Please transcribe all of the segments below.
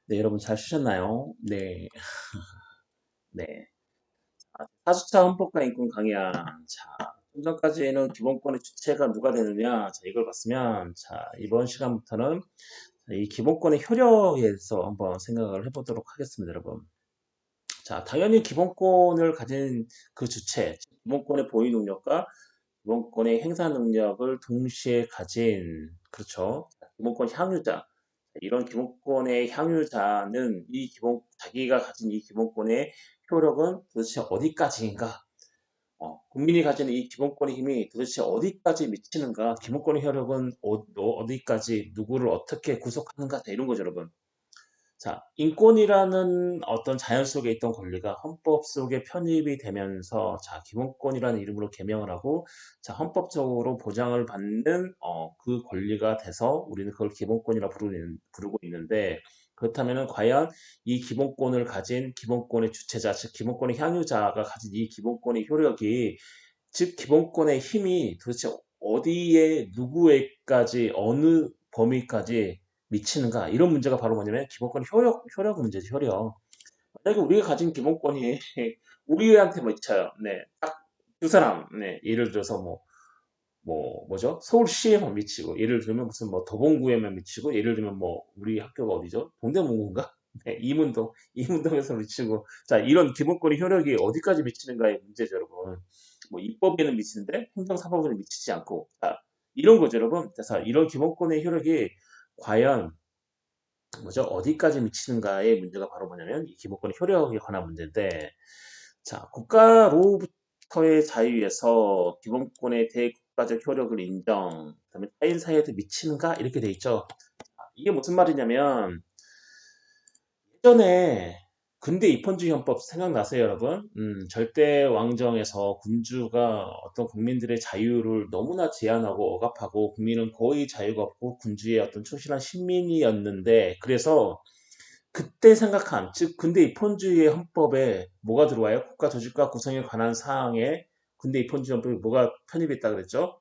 네, 여러분 잘 쉬셨나요? 네, 네. 4주차 헌법과 인권 강의안. 자, 좀 전까지는 기본권의 주체가 누가 되느냐. 자, 이걸 봤으면, 자, 이번 시간부터는 이 기본권의 효력에 대해서 한번 생각을 해보도록 하겠습니다, 여러분. 자, 당연히 기본권을 가진 그 주체, 기본권의 보유 능력과 기본권의 행사 능력을 동시에 가진, 그렇죠. 기본권 향유자. 이런 기본권의 향유자는 자기가 가진 이 기본권의 효력은 도대체 어디까지인가? 국민이 가지는 이 기본권의 힘이 도대체 어디까지 미치는가? 기본권의 효력은 어디까지 누구를 어떻게 구속하는가? 이런 거죠, 여러분. 자, 인권이라는 어떤 자연 속에 있던 권리가 헌법 속에 편입이 되면서, 자, 기본권이라는 이름으로 개명을 하고, 자, 헌법적으로 보장을 받는, 그 권리가 돼서 우리는 그걸 기본권이라 부르고 있는데, 그렇다면은 과연 이 기본권을 가진 기본권의 주체자, 즉, 기본권의 향유자가 가진 이 기본권의 효력이, 즉, 기본권의 힘이 도대체 어디에, 누구에까지, 어느 범위까지 미치는가 이런 문제가 바로 뭐냐면 기본권 효력 문제죠. 효력. 만약에 우리가 가진 기본권이 우리한테 미쳐요. 네, 딱 두 사람. 네, 예를 들어서 뭐죠? 서울시에만 미치고, 예를 들면 무슨 뭐 도봉구에만 미치고, 예를 들면 뭐 우리 학교가 어디죠? 동대문구인가? 네, 이문동에서 미치고. 자, 이런 기본권의 효력이 어디까지 미치는가의 문제죠, 여러분. 뭐 입법에는 미치는데 행정사법에는 미치지 않고, 자, 이런 거죠, 여러분. 그래서 이런 기본권의 효력이 과연 뭐죠? 어디까지 미치는가의 문제가 바로 뭐냐면 이 기본권의 효력에 관한 문제인데, 자, 국가로부터의 자유에서 기본권의 대국가적 효력을 인정, 그다음에 타인 사이에도 미치는가 이렇게 돼 있죠. 이게 무슨 말이냐면 예전에 근대 입헌주의 헌법 생각나세요, 여러분? 절대 왕정에서 군주가 어떤 국민들의 자유를 너무나 제한하고 억압하고 국민은 거의 자유가 없고 군주의 어떤 초신한 식민이었는데, 그래서 그때 생각한, 즉 근대 입헌주의 헌법에 뭐가 들어와요? 국가 조직과 구성에 관한 사항에 근대 입헌주의 헌법에 뭐가 편입했다 그랬죠?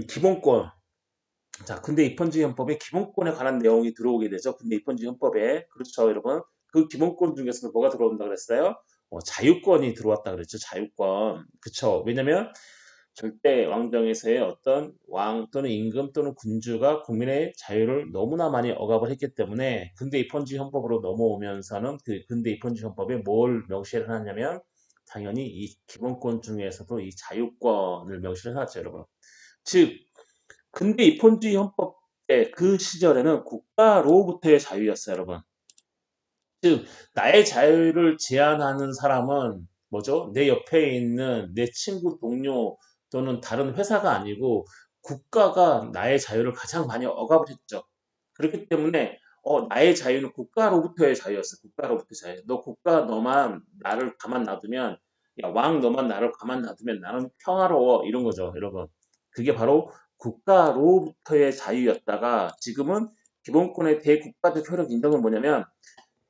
기본권. 자, 근대 입헌주의 헌법에 기본권에 관한 내용이 들어오게 되죠. 근대 입헌주의 헌법에. 그렇죠, 여러분. 그 기본권 중에서 뭐가 들어온다 그랬어요? 자유권이 들어왔다 그랬죠. 자유권. 그쵸. 왜냐면 절대 왕정에서의 어떤 왕 또는 임금 또는 군주가 국민의 자유를 너무나 많이 억압을 했기 때문에 근대 입헌주의 헌법으로 넘어오면서는 그 근대 입헌주의 헌법에 뭘 명시를 하냐면 당연히 이 기본권 중에서도 이 자유권을 명시를 해놨죠, 여러분. 즉 근대 입헌주의 헌법 때 그 시절에는 국가로부터의 자유였어요, 여러분. 즉 나의 자유를 제한하는 사람은 뭐죠? 내 옆에 있는 내 친구, 동료 또는 다른 회사가 아니고 국가가 나의 자유를 가장 많이 억압을 했죠. 그렇기 때문에 나의 자유는 국가로부터의 자유였어. 국가로부터의 자유. 너만 나를 가만 놔두면, 야, 왕 너만 나를 가만 놔두면 나는 평화로워. 이런 거죠, 여러분. 그게 바로 국가로부터의 자유였다가 지금은 기본권의 대국가적 효력 인정은 뭐냐면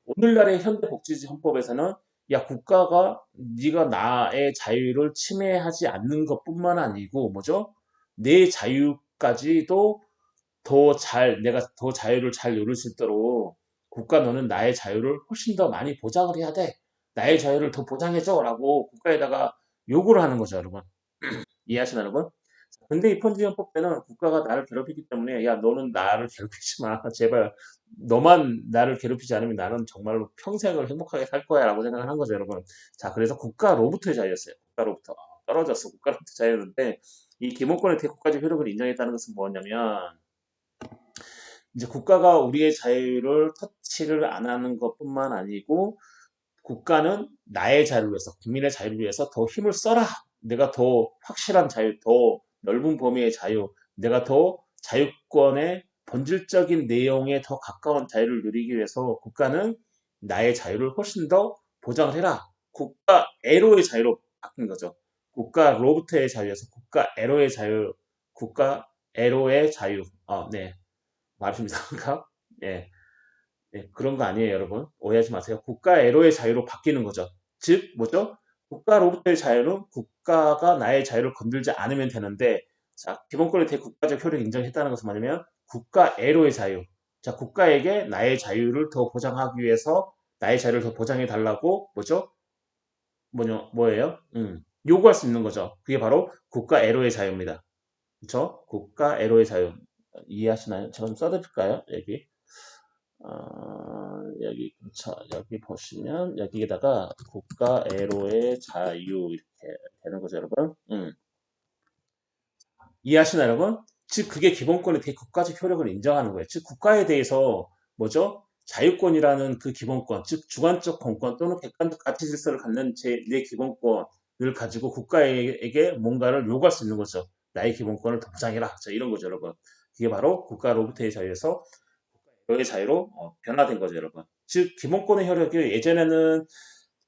오늘날의 현대복지지 헌법에서는 야 국가가 네가 나의 자유를 침해하지 않는 것뿐만 아니고 뭐죠? 내 자유까지도 내가 더 자유를 잘 누릴 수 있도록 국가 너는 나의 자유를 훨씬 더 많이 보장을 해야 돼. 나의 자유를 더 보장해줘라고 국가에다가 요구를 하는 거죠, 여러분. 이해하시나요, 여러분? 근데 이 펀지연법 때는 국가가 나를 괴롭히기 때문에 야 너는 나를 괴롭히지 마 제발 너만 나를 괴롭히지 않으면 나는 정말로 평생을 행복하게 살 거야 라고 생각을 한 거죠, 여러분. 자, 그래서 국가로부터의 자유였어요. 국가로부터 떨어졌어. 국가로부터 자유였는데 이 기본권의 대국가적 효력을 인정했다는 것은 뭐냐면 이제 국가가 우리의 자유를 터치를 안 하는 것뿐만 아니고 국가는 나의 자유를 위해서, 국민의 자유를 위해서 더 힘을 써라. 내가 더 확실한 자유, 더 넓은 범위의 자유, 내가 더 자유권의 본질적인 내용에 더 가까운 자유를 누리기 위해서 국가는 나의 자유를 훨씬 더 보장을 해라. 국가애로의 자유로 바뀐 거죠. 국가로부터의 자유에서 국가애로의 자유, 국가애로의 자유. 네. 말이 좀 이상한가? 예. 네, 그런 거 아니에요, 여러분. 오해하지 마세요. 국가 애로의 자유로 바뀌는 거죠. 즉, 뭐죠? 국가로부터의 자유는 국가가 나의 자유를 건들지 않으면 되는데, 자, 기본권의 대국가적 효력을 인정했다는 것은 뭐냐면, 국가 애로의 자유. 자, 국가에게 나의 자유를 더 보장하기 위해서 나의 자유를 더 보장해 달라고 뭐죠? 뭐예요? 요구할 수 있는 거죠. 그게 바로 국가 애로의 자유입니다. 그렇죠? 국가 애로의 자유. 이해하시나요? 제가 좀 써드릴까요? 여기. 여기 여기 보시면 여기에다가 국가 애로의 자유 이렇게 되는 거죠, 여러분. 이해하시나요, 여러분? 즉 그게 기본권의 대국가적 효력을 인정하는 거예요. 즉 국가에 대해서 뭐죠? 자유권이라는 그 기본권, 즉 주관적 공권 또는 객관적 가치 질서를 갖는 내 기본권을 가지고 국가에게 뭔가를 요구할 수 있는 거죠. 나의 기본권을 더 보장해라. 자, 이런 거죠, 여러분. 이게 바로 국가로부터의 자유에서 국가의 자유로 변화된 거죠, 여러분. 즉 기본권의 효력이 예전에는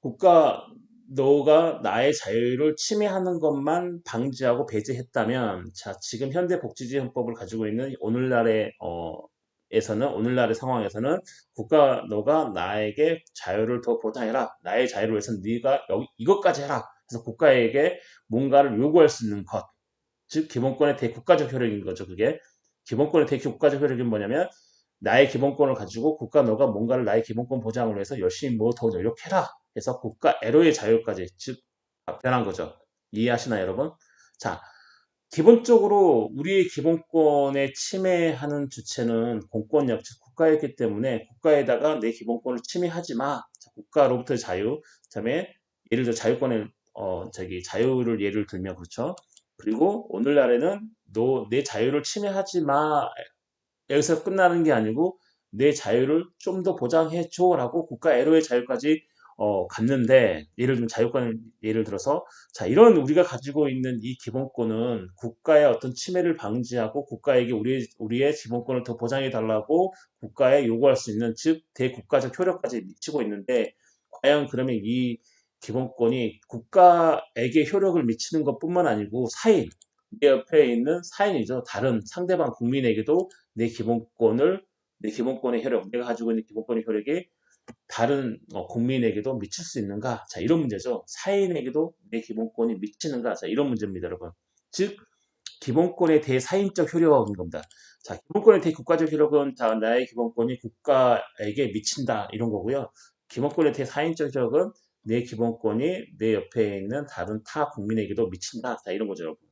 국가 너가 나의 자유를 침해하는 것만 방지하고 배제했다면, 자, 지금 현대 복지주의 헌법을 가지고 있는 오늘날의 상황에서는 국가 너가 나에게 자유를 더 보장해라. 나의 자유를 위해서 네가 이것까지 해라. 그래서 국가에게 뭔가를 요구할 수 있는 것. 즉 기본권의 대국가적 효력인 거죠. 그게 기본권의 대국가적 효력이 뭐냐면 나의 기본권을 가지고 국가 너가 뭔가를 나의 기본권 보장을 위해서 열심히 뭐 더 노력해라. 해서 국가 애로의 자유까지 즉 변한 거죠. 이해하시나요, 여러분? 자, 기본적으로 우리의 기본권에 침해하는 주체는 공권력, 즉 국가였기 때문에 국가에다가 내 기본권을 침해하지 마. 자, 국가로부터의 자유, 그다음에 예를 들어 자유권을 자유를 예를 들면 그렇죠. 그리고 오늘날에는 너 내 자유를 침해하지 마. 여기서 끝나는 게 아니고 내 자유를 좀 더 보장해 줘라고 국가 애로의 자유까지 갔는데 예를 들면 자유권 예를 들어서 자 이런 우리가 가지고 있는 이 기본권은 국가의 어떤 침해를 방지하고 국가에게 우리의 기본권을 더 보장해 달라고 국가에 요구할 수 있는 즉 대국가적 효력까지 미치고 있는데 과연 그러면 이 기본권이 국가에게 효력을 미치는 것뿐만 아니고 내 옆에 있는 사인이죠. 다른 상대방 국민에게도 내 기본권의 효력, 내가 가지고 있는 기본권의 효력이 다른 국민에게도 미칠 수 있는가? 자, 이런 문제죠. 사인에게도 내 기본권이 미치는가? 자, 이런 문제입니다, 여러분. 즉, 기본권의 대사인적 효력인 겁니다. 자, 기본권의 대국가적 효력은 자, 나의 기본권이 국가에게 미친다 이런 거고요. 기본권의 대사인적 효력은 내 기본권이 내 옆에 있는 다른 타 국민에게도 미친다. 자, 이런 거죠, 여러분.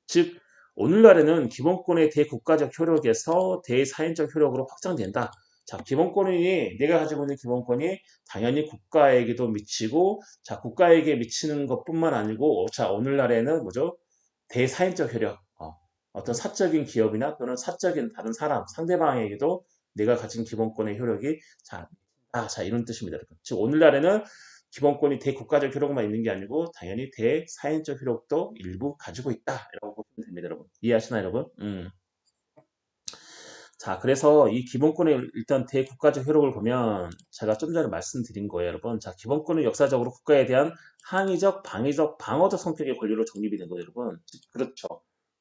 즉 오늘날에는 기본권의 대국가적 효력에서 대사인적 효력으로 확장된다. 자, 기본권이 내가 가지고 있는 기본권이 당연히 국가에게도 미치고 자, 국가에게 미치는 것뿐만 아니고 자, 오늘날에는 뭐죠? 대사인적 효력. 어떤 사적인 기업이나 또는 사적인 다른 사람, 상대방에게도 내가 가진 기본권의 효력이 자, 이런 뜻입니다. 즉 오늘날에는 기본권이 대국가적 효력만 있는 게 아니고 당연히 대사회적 효력도 일부 가지고 있다라고 보시면 됩니다, 여러분. 이해하시나요, 여러분? 자, 그래서 이 기본권의 일단 대국가적 효력을 보면 제가 좀 전에 말씀드린 거예요, 여러분. 자, 기본권은 역사적으로 국가에 대한 항의적, 방위적, 방어적 성격의 권리로 정립이 된 거예요, 여러분. 그렇죠.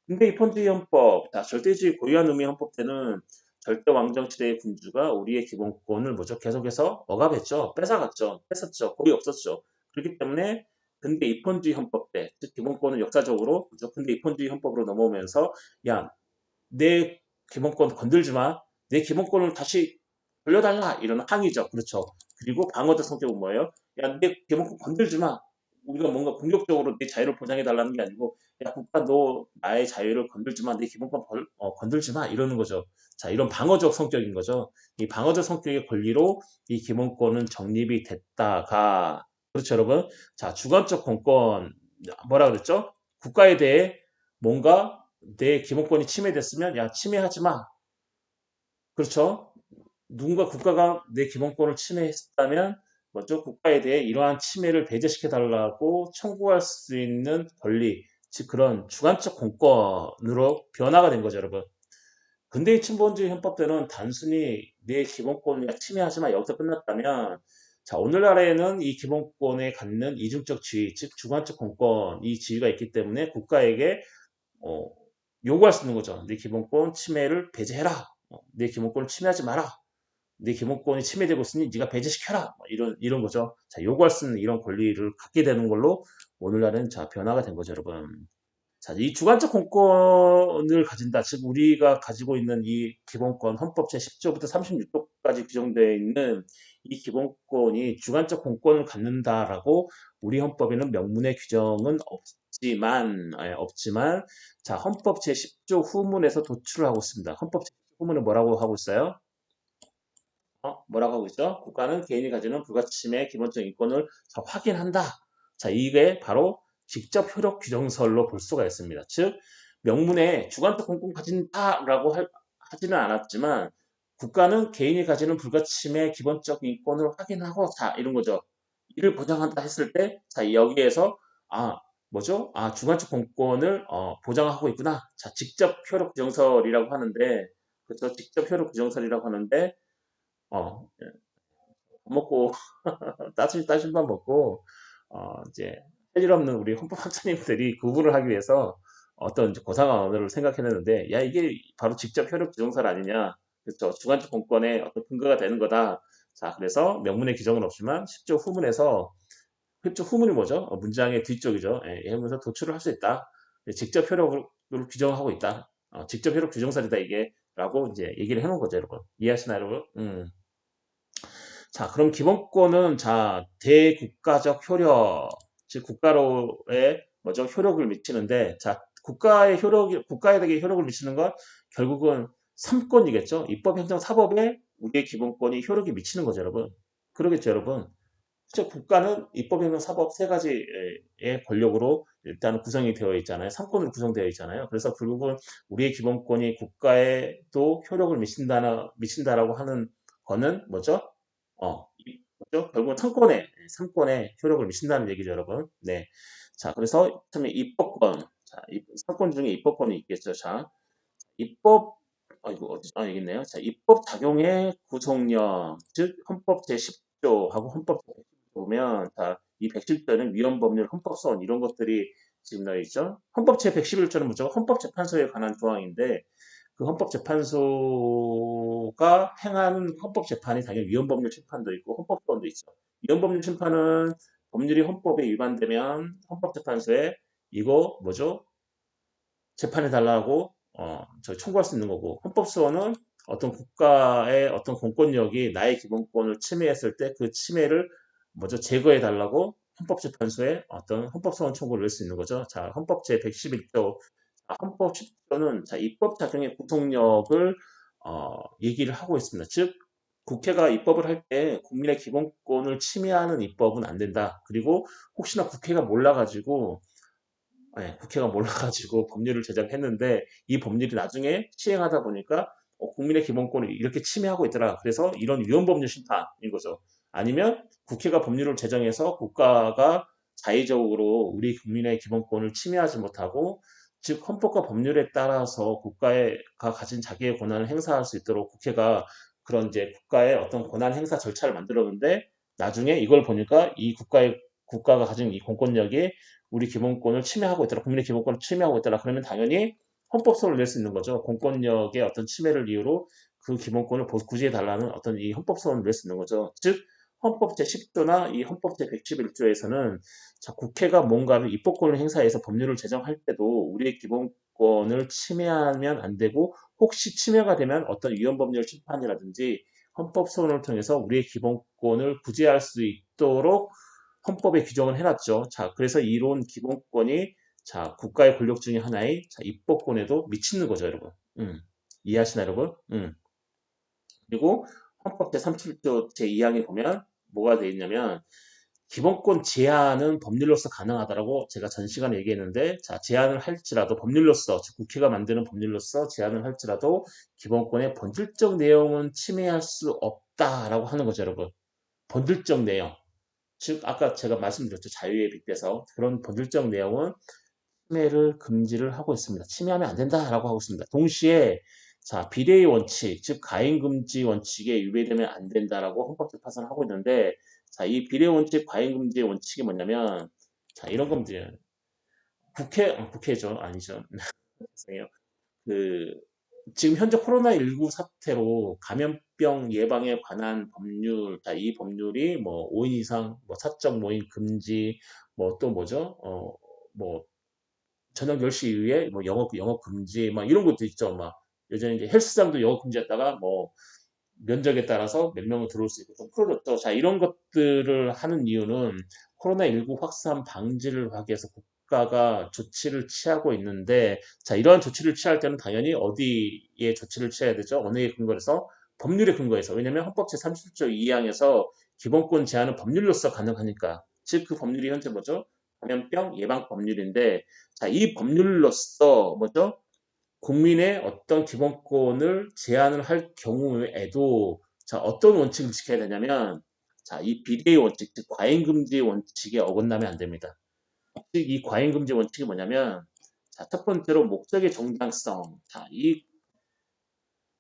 근데 입헌주의 헌법, 자, 절대주의 고유한 의미 헌법 때는 절대 왕정시대의 군주가 우리의 기본권을 뭐죠? 계속해서 억압했죠. 뺏어갔죠. 뺏었죠. 거의 없었죠. 그렇기 때문에 근대 입헌주의 헌법 때, 즉 기본권은 역사적으로 그죠? 근대 입헌주의 헌법으로 넘어오면서 야, 내 기본권 건들지 마. 내 기본권을 다시 돌려달라. 이런 항의죠. 그렇죠. 그리고 방어적 성격은 뭐예요? 야, 내 기본권 건들지 마. 우리가 뭔가 공격적으로 내 자유를 보장해 달라는 게 아니고 야, 국가 너 나의 자유를 건들지 마. 내 기본권 건들지 마. 이러는 거죠. 자, 이런 방어적 성격인 거죠. 이 방어적 성격의 권리로 이 기본권은 정립이 됐다가 그렇죠, 여러분? 자, 주관적 공권 뭐라 그랬죠? 국가에 대해 뭔가 내 기본권이 침해됐으면 야 침해하지 마. 그렇죠? 누군가 국가가 내 기본권을 침해했다면 먼저 국가에 대해 이러한 침해를 배제시켜 달라고 청구할 수 있는 권리, 즉 그런 주관적 공권으로 변화가 된 거죠, 여러분. 근대의 친본주의 헌법 때는 단순히 내 기본권을 침해하지 마 여기서 끝났다면 자 오늘날에는 이 기본권에 갖는 이중적 지위, 즉 주관적 공권 이 지위가 있기 때문에 국가에게 어, 요구할 수 있는 거죠. 네 기본권 침해를 배제해라. 네 기본권을 침해하지 마라. 네 기본권이 침해되고 있으니 네가 배제시켜라. 이런 거죠. 자, 요구할 수 있는 이런 권리를 갖게 되는 걸로 오늘날은 자 변화가 된 거죠, 여러분. 자, 이 주관적 공권을 가진다. 즉, 우리가 가지고 있는 이 기본권, 헌법 제10조부터 36조까지 규정되어 있는 이 기본권이 주관적 공권을 갖는다라고 우리 헌법에는 명문의 규정은 없지만, 자, 헌법 제10조 후문에서 도출을 하고 있습니다. 헌법 제10조 후문은 뭐라고 하고 있어요? 뭐라고 하고 있죠? 국가는 개인이 가지는 불가침의 기본적 인권을 자, 확인한다. 자, 이게 바로 직접 효력 규정설로 볼 수가 있습니다. 즉, 명문에 주관적 공권 가진다라고 하지는 않았지만, 국가는 개인이 가지는 불가침의 기본적 인권을 확인하고, 자, 이런 거죠. 이를 보장한다 했을 때, 자, 여기에서, 아, 뭐죠? 아, 주관적 공권을 보장하고 있구나. 자, 직접 효력 규정설이라고 하는데, 그렇죠? 직접 효력 규정설이라고 하는데, 예, 밥 먹고 따뜻한 먹고 이제 할 일 없는 우리 헌법학자님들이 구분을 하기 위해서 어떤 이제 고상한 언어를 생각해냈는데 야 이게 바로 직접 효력 규정설 아니냐 그렇죠 주관적 공권의 어떤 근거가 되는 거다 자 그래서 명문의 규정은 없지만 10조 후문에서 10조 후문이 뭐죠 문장의 뒤쪽이죠 예, 하면서 도출을 할 수 있다 직접 효력을 규정하고 있다 직접 효력 규정설이다 이게 라고 이제 얘기를 해놓은 거죠 여러분 이해하시나요 여러분 자, 그럼 기본권은 자, 대국가적 효력, 즉 국가로의 뭐죠? 효력을 미치는데 자, 국가에게 효력을 미치는 건 결국은 3권이겠죠? 입법, 행정, 사법에 우리의 기본권이 효력이 미치는 거죠, 여러분. 그러겠죠, 여러분. 즉 국가는 입법, 행정, 사법 세 가지의 권력으로 일단 구성이 되어 있잖아요. 3권으로 구성되어 있잖아요. 그래서 결국은 우리의 기본권이 국가에도 효력을 미친다라고 하는 거는 뭐죠? 뭐죠? 결국은 3권에 효력을 미친다는 얘기죠, 여러분. 네. 자, 그래서 처음에 입법권. 자, 3권 중에 입법권이 있겠죠. 자, 입법 이거 어디 여기 있네요. 자, 입법 작용의 구속력, 즉 헌법 제10조하고 헌법 제1 0조 보면 자, 이 110조는 위헌 법률, 헌법소원 이런 것들이 지금 나와 있죠. 헌법 제111조는 뭐죠? 헌법재판소에 관한 조항인데 그 헌법재판소가 행한 헌법재판이 당연히 위헌법률 심판도 있고 헌법소원도 있죠. 위헌법률 심판은 법률이 헌법에 위반되면 헌법재판소에 이거 뭐죠? 재판해 달라고 저희 청구할 수 있는 거고 헌법소원은 어떤 국가의 어떤 공권력이 나의 기본권을 침해했을 때 그 침해를 먼저 제거해 달라고 헌법재판소에 어떤 헌법소원 청구를 낼 수 있는 거죠. 자, 헌법 제111조 헌법 10조는 자, 입법 작용의 구속력을 얘기를 하고 있습니다. 즉 국회가 입법을 할 때 국민의 기본권을 침해하는 입법은 안 된다. 그리고 혹시나 국회가 몰라가지고 국회가 몰라가지고 법률을 제정했는데 이 법률이 나중에 시행하다 보니까 국민의 기본권을 이렇게 침해하고 있더라. 그래서 이런 위헌법률 심판인 거죠. 아니면 국회가 법률을 제정해서 국가가 자의적으로 우리 국민의 기본권을 침해하지 못하고 즉 헌법과 법률에 따라서 국가가 가진 자기의 권한을 행사할 수 있도록 국회가 그런 이제 국가의 어떤 권한 행사 절차를 만들었는데 나중에 이걸 보니까 이 국가가 가진 이 공권력이 우리 기본권을 침해하고 있더라. 국민의 기본권을 침해하고 있더라. 그러면 당연히 헌법소원을 낼 수 있는 거죠. 공권력의 어떤 침해를 이유로 그 기본권을 구제해달라는 어떤 이 헌법소원을 낼 수 있는 거죠. 즉 헌법 제10조나 이 헌법 제111조에서는 자, 국회가 뭔가를 입법권을 행사해서 법률을 제정할 때도 우리의 기본권을 침해하면 안 되고 혹시 침해가 되면 어떤 위헌법률 심판이라든지 헌법소원을 통해서 우리의 기본권을 구제할 수 있도록 헌법에 규정을 해놨죠. 자, 그래서 이런 기본권이 자, 국가의 권력 중에 하나의 자, 입법권에도 미치는 거죠, 여러분. 이해하시나요, 여러분? 그리고 헌법 제37조 제2항에 보면 뭐가 되어 있냐면 기본권 제한은 법률로서 가능하다라고 제가 전 시간에 얘기했는데 자, 제한을 할지라도 법률로서 즉 국회가 만드는 법률로서 제한을 할지라도 기본권의 본질적 내용은 침해할 수 없다라고 하는 거죠, 여러분. 본질적 내용. 즉 아까 제가 말씀드렸죠. 자유에 빗대서 그런 본질적 내용은 침해를 금지를 하고 있습니다. 침해하면 안 된다라고 하고 있습니다. 동시에 자 비례의 원칙, 즉 가인 금지 원칙에 위배되면 안 된다라고 헌법재판소는 하고 있는데 자이 비례 원칙, 가인 금지의 원칙이 뭐냐면 자 이런 겁니다. 국회죠 아니죠. 죄송해요. 그 지금 현재 코로나19 사태로 감염병 예방에 관한 법률, 자, 이 법률이 뭐 5인 이상, 뭐 사적 모임 금지, 뭐 또 뭐죠? 뭐 저녁 10시 이후에 뭐 영업 금지 막 이런 것도 있죠. 막 요즘에 이제 헬스장도 영업 금지했다가 뭐 면적에 따라서 몇 명은 들어올 수 있고 좀 풀어졌죠. 자, 이런 것들을 하는 이유는 코로나19 확산 방지를 하기 위해서 국가가 조치를 취하고 있는데, 자, 이러한 조치를 취할 때는 당연히 어디에 조치를 취해야 되죠? 언어에 근거해서 법률에 근거해서. 왜냐하면 헌법 제37조 2항에서 기본권 제한은 법률로서 가능하니까. 즉, 그 법률이 현재 뭐죠? 감염병 예방 법률인데, 자, 이 법률로서 뭐죠? 국민의 어떤 기본권을 제한을 할 경우에도 자, 어떤 원칙을 지켜야 되냐면 자, 이 비대의 원칙, 즉 과잉금지 원칙에 어긋나면 안 됩니다. 즉, 이 과잉금지 원칙이 뭐냐면 자, 첫 번째로 목적의 정당성. 자, 이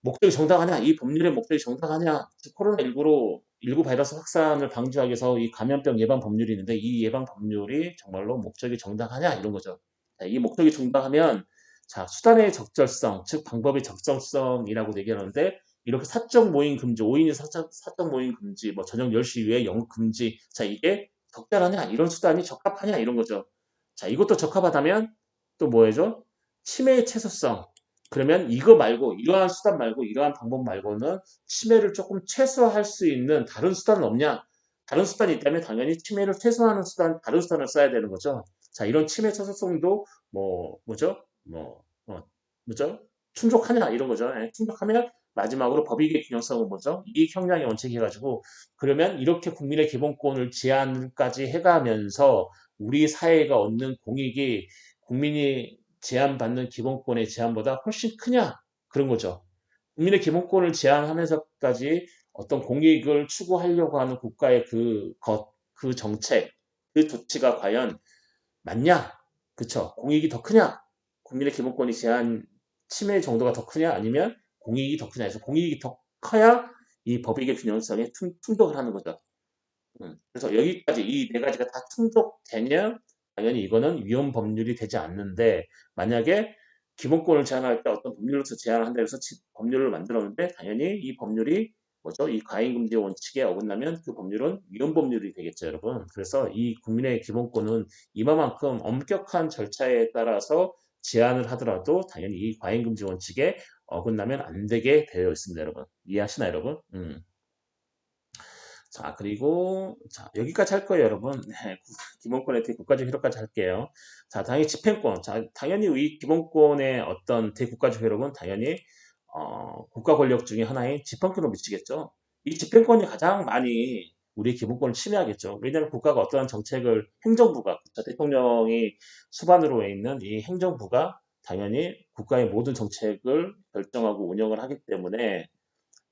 목적이 정당하냐? 이 법률의 목적이 정당하냐? 즉, 코로나19로 19 바이러스 확산을 방지하기 위해서 이 감염병 예방 법률이 있는데 이 예방 법률이 정말로 목적이 정당하냐? 이런 거죠. 자, 이 목적이 정당하면 자, 수단의 적절성, 즉 방법의 적정성이라고 얘기하는데 이렇게 사적 모임 금지, 5인이 사적 모임 금지, 뭐 저녁 10시 이후에 영업 금지. 자, 이게 적절하냐? 이런 수단이 적합하냐? 이런 거죠. 자, 이것도 적합하다면 또 뭐예요? 치매의 최소성. 그러면 이거 말고 이러한 수단 말고 이러한 방법 말고는 치매를 조금 최소화할 수 있는 다른 수단은 없냐? 다른 수단이 있다면 당연히 치매를 최소화하는 수단, 다른 수단을 써야 되는 거죠. 자, 이런 치매 최소성도 뭐죠? 뭐죠? 충족하냐 이런 거죠. 예, 충족하면 마지막으로 법익의 균형성은 뭐죠? 이익 형량의 원칙이 해가지고 그러면 이렇게 국민의 기본권을 제한까지 해가면서 우리 사회가 얻는 공익이 국민이 제한받는 기본권의 제한보다 훨씬 크냐? 그런 거죠. 국민의 기본권을 제한하면서까지 어떤 공익을 추구하려고 하는 국가의 그 정책, 그 조치가 과연 맞냐? 그쵸? 공익이 더 크냐? 국민의 기본권이 제한 침해 정도가 더 크냐? 아니면 공익이 더 크냐? 해서 공익이 더 커야 이 법익의 균형성에 충족을 하는 거죠. 그래서 여기까지 이 네 가지가 다 충족되면 당연히 이거는 위헌 법률이 되지 않는데 만약에 기본권을 제한할 때 어떤 법률로서 제한을 한다 해서 법률을 만들었는데 당연히 이 법률이 뭐죠? 이 과잉금지 원칙에 어긋나면 그 법률은 위헌 법률이 되겠죠, 여러분. 그래서 이 국민의 기본권은 이만큼 엄격한 절차에 따라서 제한을 하더라도 당연히 이 과잉금지 원칙에 어긋나면 안 되게 되어 있습니다, 여러분. 이해하시나요, 여러분? 자, 그리고, 자, 여기까지 할 거예요, 여러분. 네, 기본권의 대국가적 효력까지 할게요. 자, 당연히 집행권. 자, 당연히 이 기본권의 어떤 대국가적 효력은 당연히, 국가 권력 중에 하나인 집행권을 미치겠죠. 이 집행권이 가장 많이 우리 기본권을 침해하겠죠. 왜냐하면 국가가 어떠한 정책을 행정부가, 자, 대통령이 수반으로 해 있는 이 행정부가 당연히 국가의 모든 정책을 결정하고 운영을 하기 때문에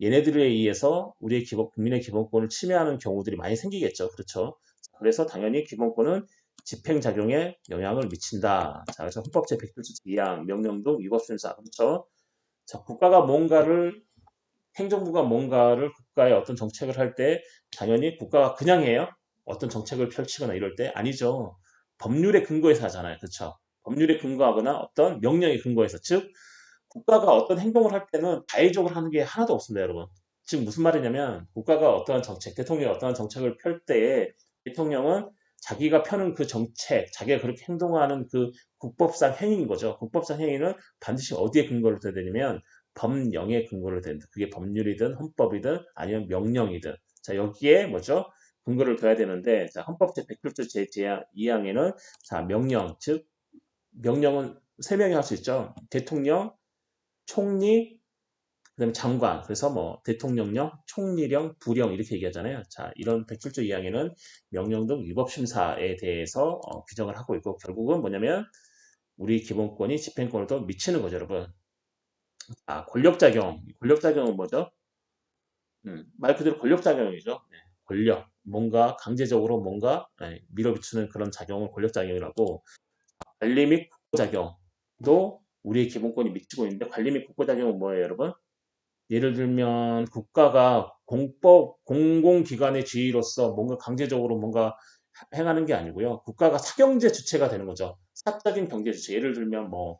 얘네들에 의해서 우리의 국민의 기본권을 침해하는 경우들이 많이 생기겠죠. 그렇죠. 그래서 당연히 기본권은 집행작용에 영향을 미친다. 자, 그래서 헌법 제107조 2항 명령도 위법순사. 그렇죠. 자, 행정부가 뭔가를 국가의 어떤 정책을 할 때 당연히 국가가 그냥 해요. 어떤 정책을 펼치거나 이럴 때 아니죠. 법률에 근거해서 하잖아요. 그렇죠. 법률에 근거하거나 어떤 명령에 근거해서 즉 국가가 어떤 행동을 할 때는 자의적으로 하는 게 하나도 없습니다, 여러분. 지금 무슨 말이냐면 국가가 어떠한 정책, 대통령이 어떠한 정책을 펼 때에 대통령은 자기가 펴는 그 정책, 자기가 그렇게 행동하는 그 국법상 행위인 거죠. 국법상 행위는 반드시 어디에 근거를 둬야 되냐면 법령에 근거를 댄다. 그게 법률이든 헌법이든 아니면 명령이든. 자, 여기에 뭐죠? 근거를 둬야 되는데, 자, 헌법 제107조 제2항에는 자, 명령, 즉 명령은 세 명이 할 수 있죠. 대통령, 총리, 그다음에 장관. 그래서 뭐 대통령령, 총리령, 부령 이렇게 얘기하잖아요. 자, 이런 107조 2항에는 명령 등 위법 심사에 대해서 규정을 하고 있고 결국은 뭐냐면 우리 기본권이 집행권을 더 미치는 거죠, 여러분. 아, 권력작용. 권력작용은 뭐죠? 말 그대로 권력작용이죠. 네, 권력. 뭔가 강제적으로 뭔가 밀어붙이는 그런 작용을 권력작용이라고 관리 및 국고작용도 우리의 기본권이 미치고 있는데 관리 및 국고작용은 뭐예요, 여러분? 예를 들면 국가가 공공기관의 지위로서 뭔가 강제적으로 뭔가 행하는 게 아니고요. 국가가 사경제 주체가 되는 거죠. 사적인 경제 주체. 예를 들면 뭐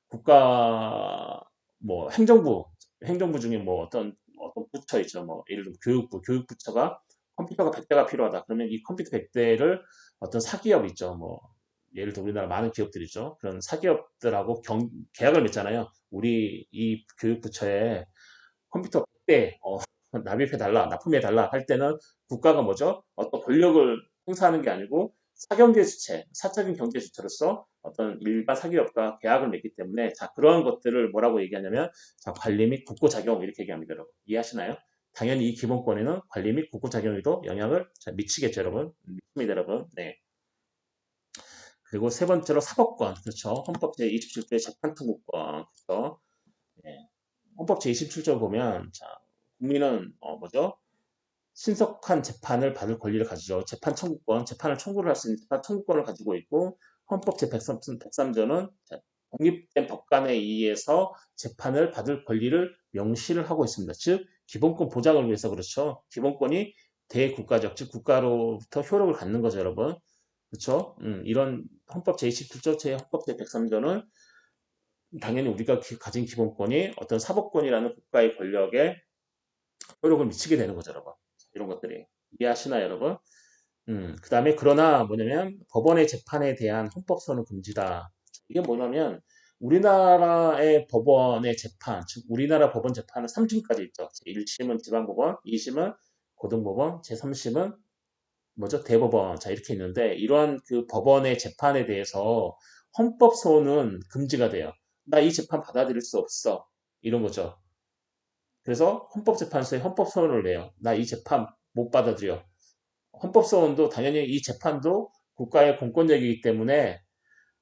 국가 뭐 행정부 중에 뭐 어떤 부처 있죠. 뭐 예를 들면 교육부처가 컴퓨터가 100대가 필요하다. 그러면 이 컴퓨터 100대를 어떤 사기업 있죠. 뭐 예를 들어 우리나라 많은 기업들이죠. 그런 사기업들하고 계약을 맺잖아요. 우리 이 교육부처에 컴퓨터 100대 납입해달라, 납품해달라 할 때는 국가가 뭐죠? 어떤 권력을 행사하는 게 아니고 사경제 주체, 사적인 경제 주체로서 어떤 일반 사기업과 계약을 맺기 때문에 자, 그러한 것들을 뭐라고 얘기하냐면 자, 관리 및 국고작용 이렇게 얘기합니다, 여러분. 이해하시나요? 당연히 이 기본권에는 관리 및 국고작용에도 영향을 자, 미치겠죠, 여러분. 미칩니다, 여러분. 네. 그리고 세 번째로 사법권, 그렇죠. 헌법 제27조 재판통구권, 그렇죠. 네. 헌법 제27조 보면 자, 국민은 뭐죠? 신속한 재판을 받을 권리를 가지죠. 재판 청구권, 재판을 청구를 할 수 있는 재판 청구권을 가지고 있고 헌법 제103조는 독립된 법관에 의해서 재판을 받을 권리를 명시를 하고 있습니다. 즉 기본권 보장을 위해서 그렇죠. 기본권이 대국가적, 즉 국가로부터 효력을 갖는 거죠, 여러분. 그렇죠? 이런 헌법 제27조, 헌법 제103조는 당연히 우리가 가진 기본권이 어떤 사법권이라는 국가의 권력에 효력을 미치게 되는 거죠, 여러분. 이런 것들이. 이해하시나요, 여러분? 그 다음에 그러나 뭐냐면 법원의 재판에 대한 헌법소는 금지다. 이게 뭐냐면 우리나라의 법원의 재판, 즉 우리나라 법원 재판은 3층까지 있죠. 제1심은 지방법원, 2심은 고등법원, 제3심은 뭐죠? 대법원. 자, 이렇게 있는데 이러한 그 법원의 재판에 대해서 헌법소는 금지가 돼요. 나 이 재판 받아들일 수 없어. 이런 거죠. 그래서 헌법재판소에 헌법소원을 내요. 나 이 재판 못 받아들여. 헌법소원도 당연히 이 재판도 국가의 공권력이기 때문에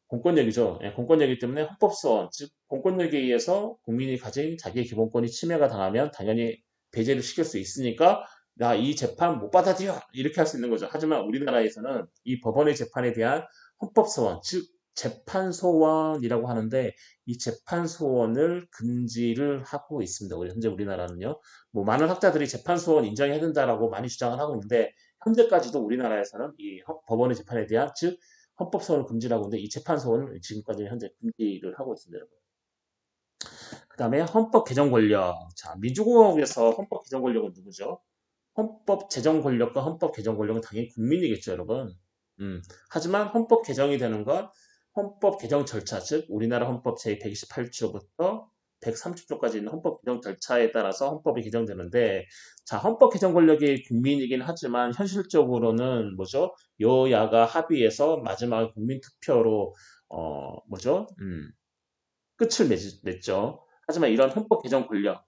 공권력이죠. 예, 공권력이기 때문에 헌법소원, 즉 공권력에 의해서 국민이 가진 자기의 기본권이 침해가 당하면 당연히 배제를 시킬 수 있으니까 나 이 재판 못 받아들여 이렇게 할 수 있는 거죠. 하지만 우리나라에서는 이 법원의 재판에 대한 헌법소원, 즉 재판소원이라고 하는데 이 재판소원을 금지를 하고 있습니다. 현재 우리나라는요. 뭐 많은 학자들이 재판소원 인정해야 된다라고 많이 주장을 하고 있는데 현재까지도 우리나라에서는 이 법원의 재판에 대한 즉 헌법소원을 금지라고 하는데 이 재판소원을 지금까지 현재 금지를 하고 있습니다. 여러분. 그 다음에 헌법 개정 권력. 자, 민주공화국에서 헌법 개정 권력은 누구죠? 헌법 제정 권력과 헌법 개정 권력은 당연히 국민이겠죠, 여러분. 하지만 헌법 개정이 되는 건 헌법 개정 절차, 즉 우리나라 헌법 제128조부터 130조까지 있는 헌법 개정 절차에 따라서 헌법이 개정되는데 자, 헌법 개정 권력이 국민이긴 하지만 현실적으로는 뭐죠? 여야가 합의해서 마지막 국민 투표로 뭐죠? 끝을 맺죠. 하지만 이런 헌법 개정 권력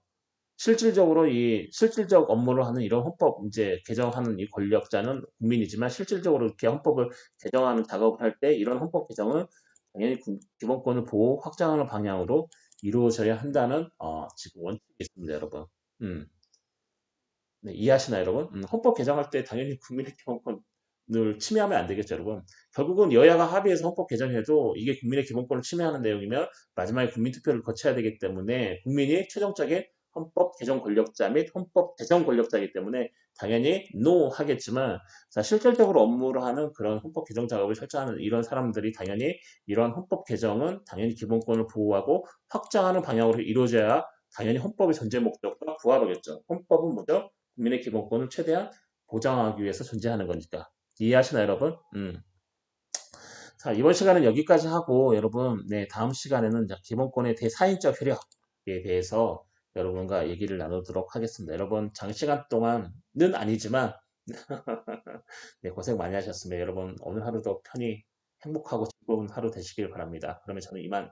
실질적으로 이 실질적 업무를 하는 이런 헌법 이제 개정하는 이 권력자는 국민이지만 실질적으로 이렇게 헌법을 개정하는 작업을 할 때 이런 헌법 개정은 당연히 기본권을 보호 확장하는 방향으로 이루어져야 한다는 지금 원칙이 있습니다, 여러분. 음. 네, 이해하시나요, 여러분? 헌법 개정할 때 당연히 국민의 기본권을 침해하면 안 되겠죠, 여러분. 결국은 여야가 합의해서 헌법 개정해도 이게 국민의 기본권을 침해하는 내용이면 마지막에 국민투표를 거쳐야 되기 때문에 국민이 최종적인 헌법 개정 권력자 및 헌법 제정 권력자이기 때문에 당연히 NO 하겠지만 자, 실질적으로 업무를 하는 그런 헌법 개정 작업을 설정하는 이런 사람들이 당연히 이런 헌법 개정은 당연히 기본권을 보호하고 확장하는 방향으로 이루어져야 당연히 헌법의 전제 목적과 부합하겠죠. 헌법은 뭐죠? 국민의 기본권을 최대한 보장하기 위해서 존재하는 거니까. 이해하시나요, 여러분? 자, 이번 시간은 여기까지 하고, 여러분, 네, 다음 시간에는 기본권의 대사인적 효력에 대해서 여러분과 얘기를 나누도록 하겠습니다. 여러분, 장시간 동안은 아니지만, 네, 고생 많이 하셨습니다. 여러분, 오늘 하루도 편히 행복하고 즐거운 하루 되시길 바랍니다. 그러면 저는 이만